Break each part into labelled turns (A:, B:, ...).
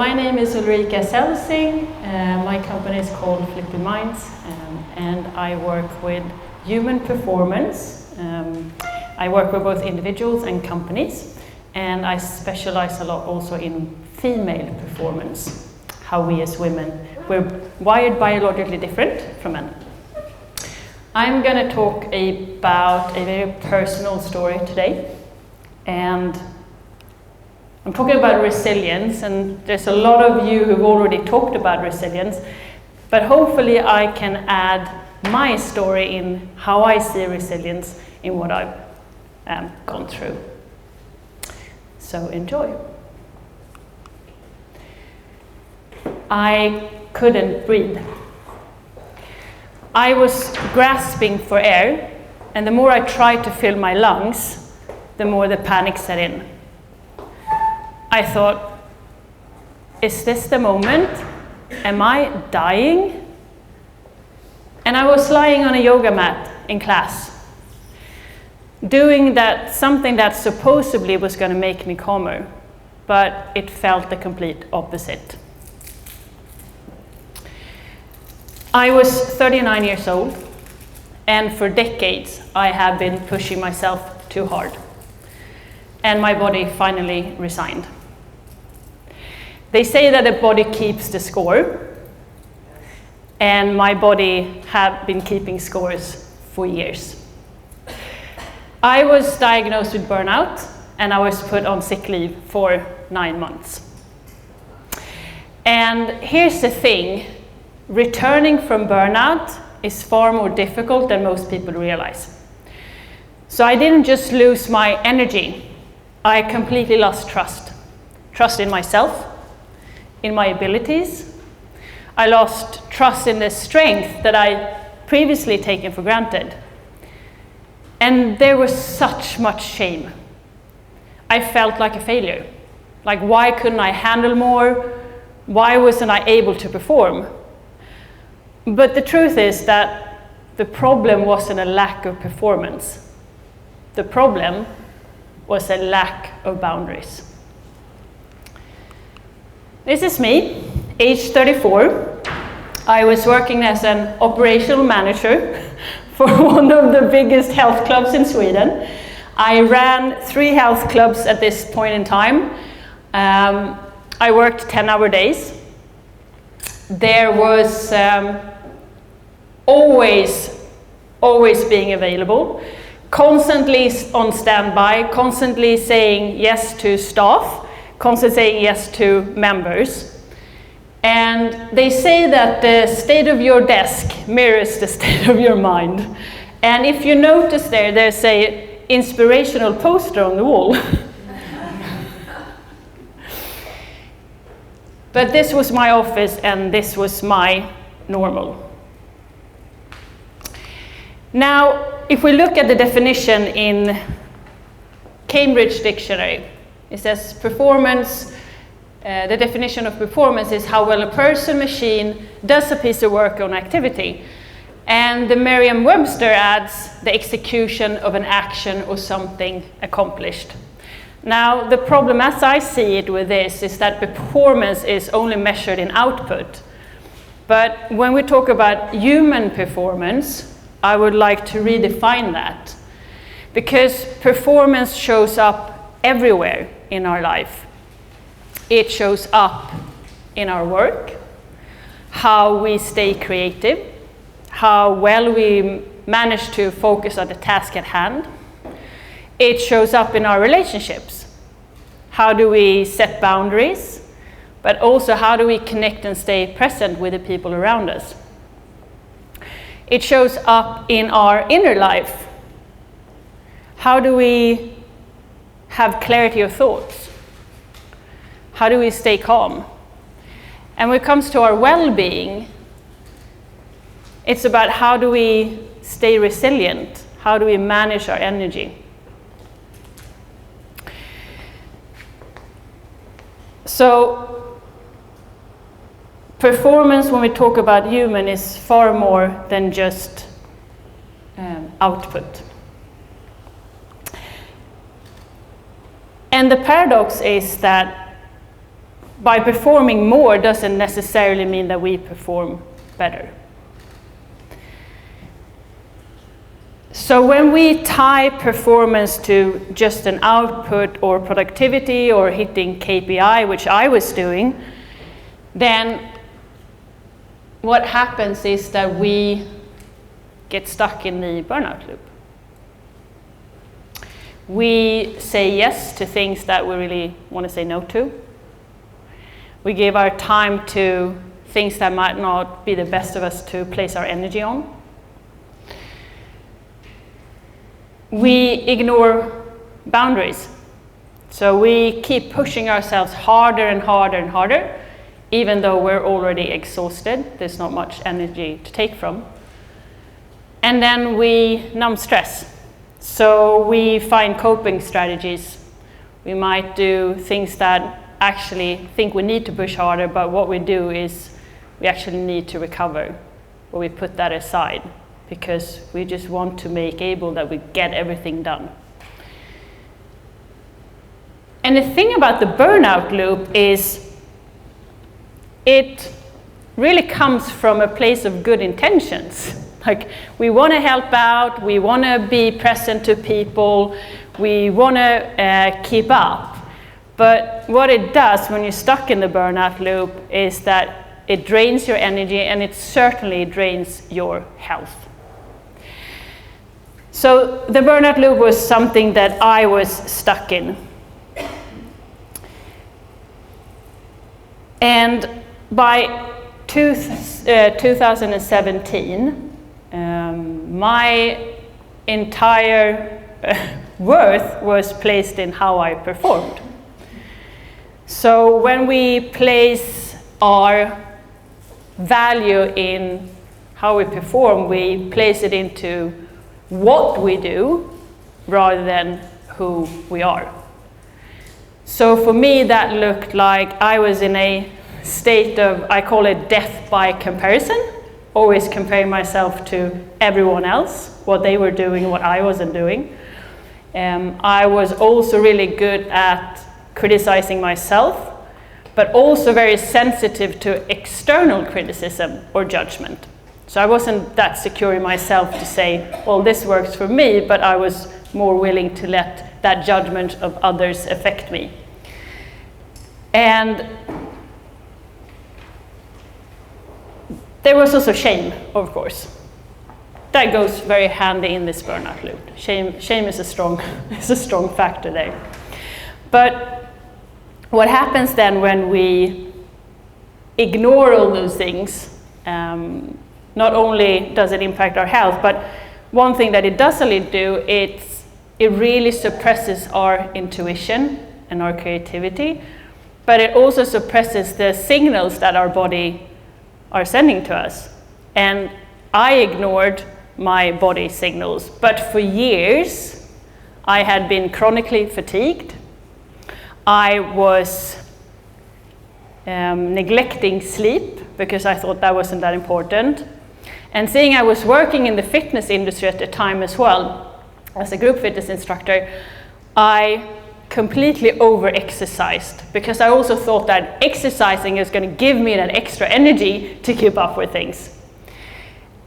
A: my name is Ulrika Celsing. My company is called Flippin Minds, and I work with human performance. I work with both individuals and companies, and I specialize a lot also in female performance, how we as women, we're wired biologically different from men. I'm going to talk about a very personal story today, and I'm talking about resilience, and there's a lot of you who've already talked about resilience, but hopefully I can add my story in how I see resilience in what I've gone through. So enjoy. I couldn't breathe. I was grasping for air, and the more I tried to fill my lungs, the more the panic set in. I thought, is this the moment? Am I dying? And I was lying on a yoga mat in class, doing something that supposedly was going to make me calmer, but it felt the complete opposite. I was 39 years old, and for decades I have been pushing myself too hard, and my body finally resigned. They say that the body keeps the score, and my body had been keeping scores for years. I was diagnosed with burnout, and I was put on sick leave for 9 months. And here's the thing, returning from burnout is far more difficult than most people realize. So I didn't just lose my energy, I completely lost trust. Trust in myself, in my abilities. I lost trust in the strength that I previously taken for granted. And there was such much shame. I felt like a failure. Like, why couldn't I handle more? Why wasn't I able to perform? But the truth is that the problem wasn't a lack of performance. The problem was a lack of boundaries. This is me, age 34. I was working as an operational manager for one of the biggest health clubs in Sweden. I ran 3 health clubs at this point in time. I worked 10-hour days. There was always being available, constantly on standby, constantly saying yes to staff, constantly saying yes to members. And they say that the state of your desk mirrors the state of your mind. And if you notice there's an inspirational poster on the wall. But this was my office, and this was my normal. Now, if we look at the definition in Cambridge Dictionary, it says performance, the definition of performance is how well a person, machine does a piece of work or an activity. And the Merriam-Webster adds the execution of an action or something accomplished. Now, the problem as I see it with this is that performance is only measured in output. But when we talk about human performance, I would like to redefine that. Because performance shows up everywhere in our life. It shows up in our work, how we stay creative, how well we manage to focus on the task at hand. It shows up in our relationships. How do we set boundaries, but also how do we connect and stay present with the people around us? It shows up in our inner life. How do we have clarity of thoughts? How do we stay calm? And when it comes to our well-being, it's about how do we stay resilient? How do we manage our energy? So, performance, when we talk about human, is far more than just output. And the paradox is that by performing more doesn't necessarily mean that we perform better. So when we tie performance to just an output or productivity or hitting KPI, which I was doing, then what happens is that we get stuck in the burnout loop. We say yes to things that we really want to say no to. We give our time to things that might not be the best of us to place our energy on. We ignore boundaries. So we keep pushing ourselves harder and harder and harder, even though we're already exhausted. There's not much energy to take from. And then we numb stress. So we find coping strategies. We might do things that actually think we need to push harder, but what we do is we actually need to recover, or we put that aside because we just want to make able that we get everything done. And the thing about the burnout loop is it really comes from a place of good intentions. Like, we want to help out, we want to be present to people, we want to keep up. But what it does when you're stuck in the burnout loop is that it drains your energy, and it certainly drains your health. So the burnout loop was something that I was stuck in. And by 2017, my entire worth was placed in how I performed. So when we place our value in how we perform, we place it into what we do rather than who we are. So for me, that looked like I was in a state of, I call it death by comparison, always comparing myself to everyone else, what they were doing, what I wasn't doing. I was also really good at criticizing myself, but also very sensitive to external criticism or judgment. So I wasn't that secure in myself to say, well, this works for me, but I was more willing to let that judgment of others affect me. And there was also shame, of course. That goes very handy in this burnout loop. Shame is a strong factor there. But what happens then when we ignore all those things, not only does it impact our health, but one thing that it doesn't do, it really suppresses our intuition and our creativity, but it also suppresses the signals that our body are sending to us. And I ignored my body signals, but for years I had been chronically fatigued. I was neglecting sleep because I thought that wasn't that important. And seeing I was working in the fitness industry at the time as well, as a group fitness instructor, I completely over-exercised because I also thought that exercising is going to give me that extra energy to keep up with things.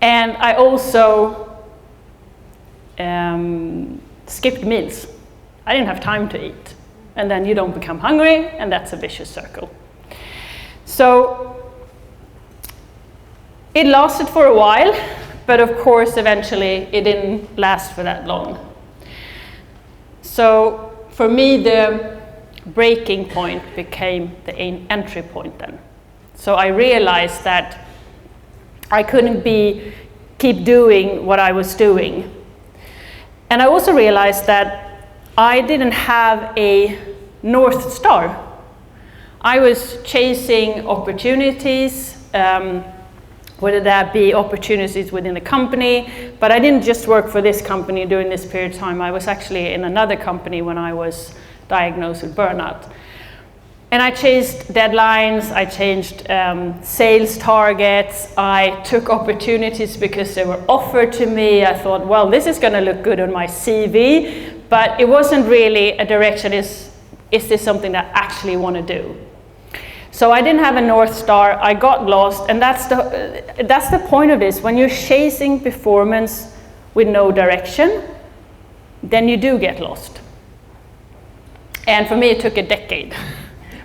A: And I also skipped meals. I didn't have time to eat. And then you don't become hungry, and that's a vicious circle. So it lasted for a while, but of course eventually it didn't last for that long. So for me, the breaking point became the entry point then. So I realized that I couldn't keep doing what I was doing. And I also realized that I didn't have a North Star. I was chasing opportunities, whether that be opportunities within the company, but I didn't just work for this company during this period of time. I was actually in another company when I was diagnosed with burnout. And I chased deadlines, I changed sales targets, I took opportunities because they were offered to me. I thought, well, this is going to look good on my CV, but it wasn't really a direction, is this something that I actually want to do? So I didn't have a North Star, I got lost, and that's the point of this. When you're chasing performance with no direction, then you do get lost. And for me, it took a decade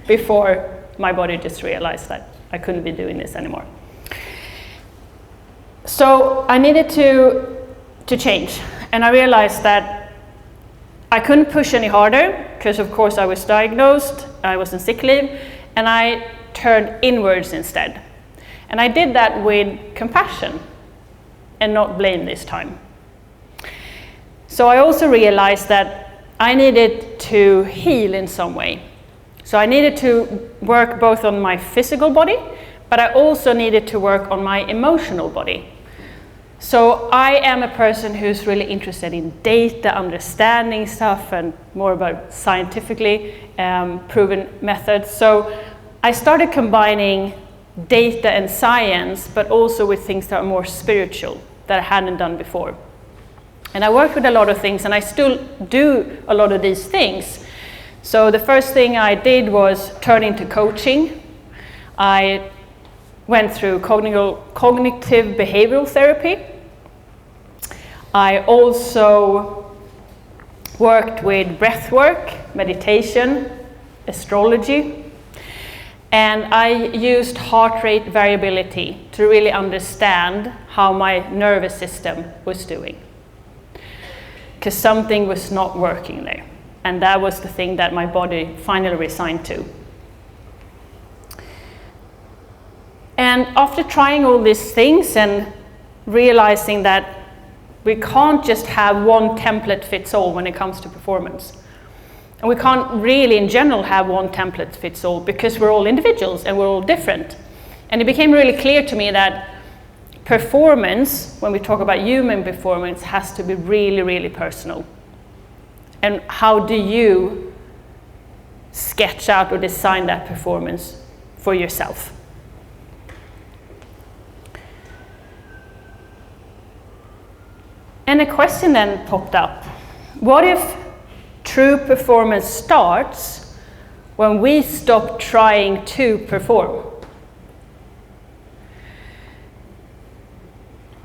A: before my body just realized that I couldn't be doing this anymore. So I needed to change, and I realized that I couldn't push any harder, because of course I was diagnosed, I was on sick leave, and I turned inwards instead. And I did that with compassion and not blame this time. So I also realized that I needed to heal in some way. So I needed to work both on my physical body, but I also needed to work on my emotional body. So I am a person who's really interested in data, understanding stuff, and more about scientifically proven methods. So I started combining data and science, but also with things that are more spiritual, that I hadn't done before. And I worked with a lot of things, and I still do a lot of these things. So the first thing I did was turn into coaching. I went through cognitive behavioural therapy. I also worked with breath work, meditation, astrology, and I used heart rate variability to really understand how my nervous system was doing, because something was not working there, and that was the thing that my body finally resigned to. And after trying all these things and realizing that we can't just have one template fits all when it comes to performance. And we can't really in general have one template fits all, because we're all individuals and we're all different. And it became really clear to me that performance, when we talk about human performance, has to be really, really personal. And how do you sketch out or design that performance for yourself? And a question then popped up. What if true performance starts when we stop trying to perform?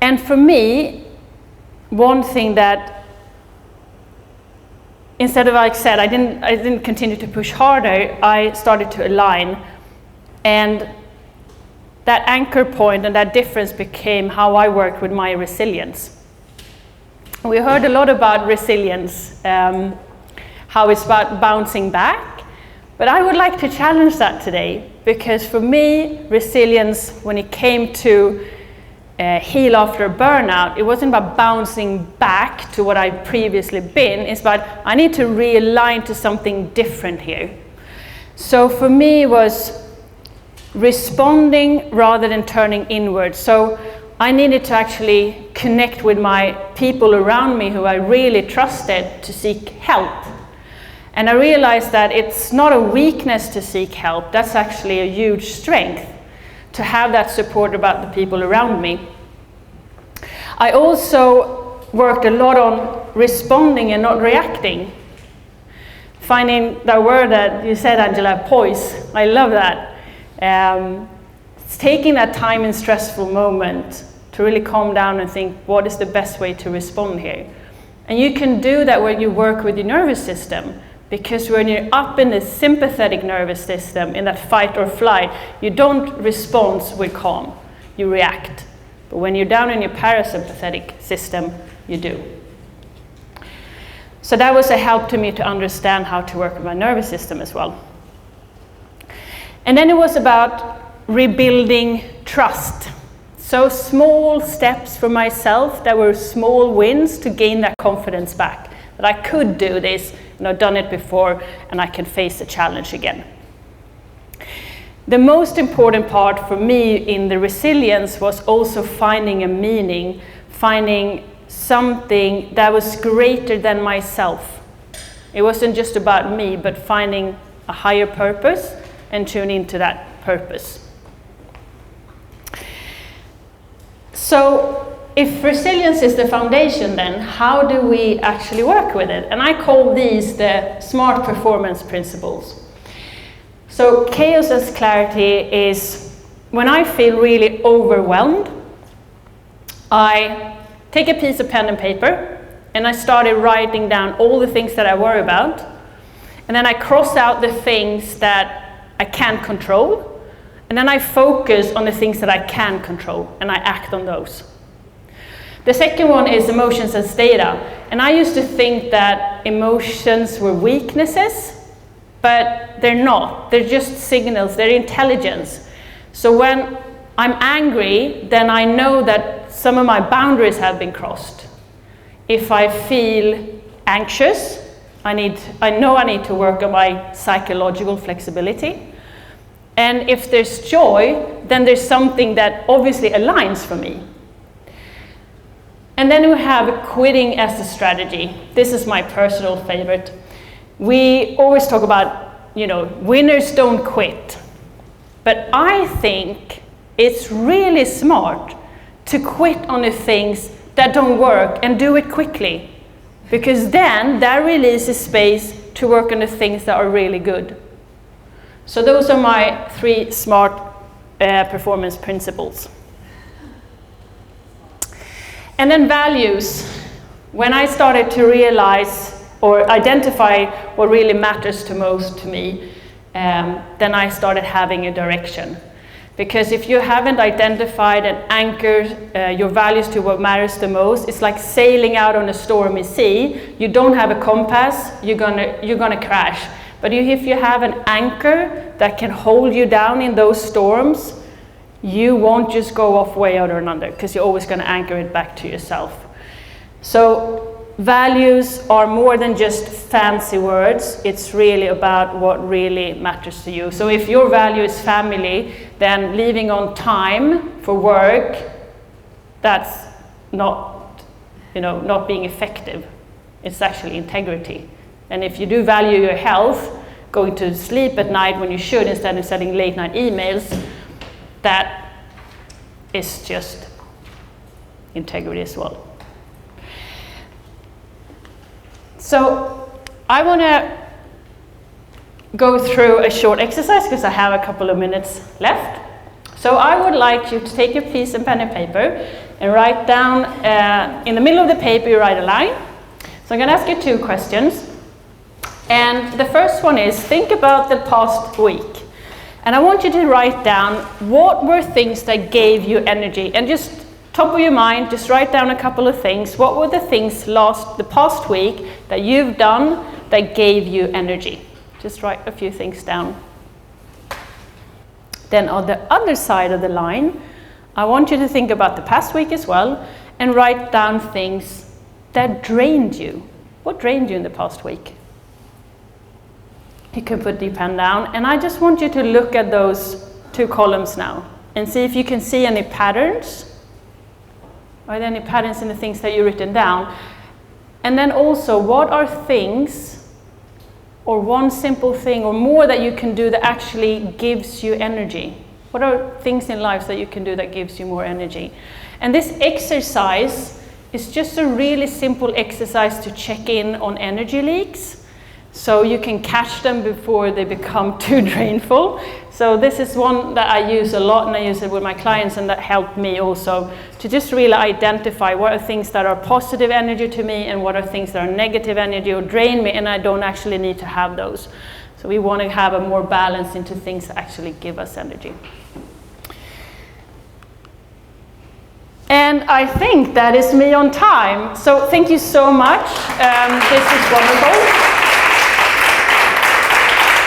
A: And for me, one thing that, instead of, like I said, I didn't continue to push harder, I started to align. And that anchor point and that difference became how I worked with my resilience. We heard a lot about resilience, how it's about bouncing back, but I would like to challenge that today, because for me, resilience, when it came to heal after a burnout, it wasn't about bouncing back to what I'd previously been, it's about I need to realign to something different here. So for me, it was responding rather than turning inward. So I needed to actually connect with my people around me who I really trusted to seek help. And I realized that it's not a weakness to seek help, that's actually a huge strength, to have that support about the people around me. I also worked a lot on responding and not reacting. Finding that word that you said, Angela, poise, I love that. It's taking that time in stressful moment to really calm down and think, what is the best way to respond here? And you can do that when you work with your nervous system, because when you're up in the sympathetic nervous system, in that fight or flight, you don't respond with calm, you react. But when you're down in your parasympathetic system, you do. So that was a help to me to understand how to work with my nervous system as well. And then it was about rebuilding trust. So small steps for myself that were small wins to gain that confidence back, that I could do this, and I've done it before, and I can face the challenge again. The most important part for me in the resilience was also finding a meaning, finding something that was greater than myself. It wasn't just about me, but finding a higher purpose and tuning into that purpose. So if resilience is the foundation, then how do we actually work with it? And I call these the smart performance principles. So chaos as clarity is when I feel really overwhelmed, I take a piece of pen and paper and I started writing down all the things that I worry about, and then I cross out the things that I can't control, and then I focus on the things that I can control and I act on those. The second one is emotions as data, and I used to think that emotions were weaknesses, but they're not. They're just signals, they're intelligence. So when I'm angry, then I know that some of my boundaries have been crossed. If I feel anxious, I know I need to work on my psychological flexibility. And if there's joy, then there's something that obviously aligns for me. And then we have quitting as a strategy. This is my personal favorite. We always talk about, winners don't quit. But I think it's really smart to quit on the things that don't work and do it quickly. Because then that releases space to work on the things that are really good. So those are my 3 smart performance principles. And then values. When I started to realize or identify what really matters to most to me, then I started having a direction. Because if you haven't identified and anchored your values to what matters the most, it's like sailing out on a stormy sea. You don't have a compass, you're gonna crash. But if you have an anchor that can hold you down in those storms, you won't just go off way out or under, because you're always going to anchor it back to yourself. So values are more than just fancy words. It's really about what really matters to you. So if your value is family, then leaving on time for work, that's not being effective. It's actually integrity. And if you do value your health, going to sleep at night when you should instead of sending late night emails, that is just integrity as well. So I want to go through a short exercise because I have a couple of minutes left. So I would like you to take your piece of pen and paper and write down, in the middle of the paper you write a line. So I'm going to ask you 2 questions. And the first one is, think about the past week. And I want you to write down what were things that gave you energy. And just top of your mind, just write down a couple of things. What were the things the past week that you've done that gave you energy? Just write a few things down. Then on the other side of the line, I want you to think about the past week as well and write down things that drained you. What drained you in the past week? You can put the pen down, and I just want you to look at those 2 columns now and see if you can see any patterns. Are there any patterns in the things that you've written down? And then also, what are things, or one simple thing or more that you can do that actually gives you energy? What are things in life that you can do that gives you more energy? And this exercise is just a really simple exercise to check in on energy leaks. So you can catch them before they become too drainful. So this is one that I use a lot, and I use it with my clients, and that helped me also to just really identify what are things that are positive energy to me and what are things that are negative energy or drain me, and I don't actually need to have those. So we want to have a more balance into things that actually give us energy. And I think that is me on time. So thank you so much. This is wonderful.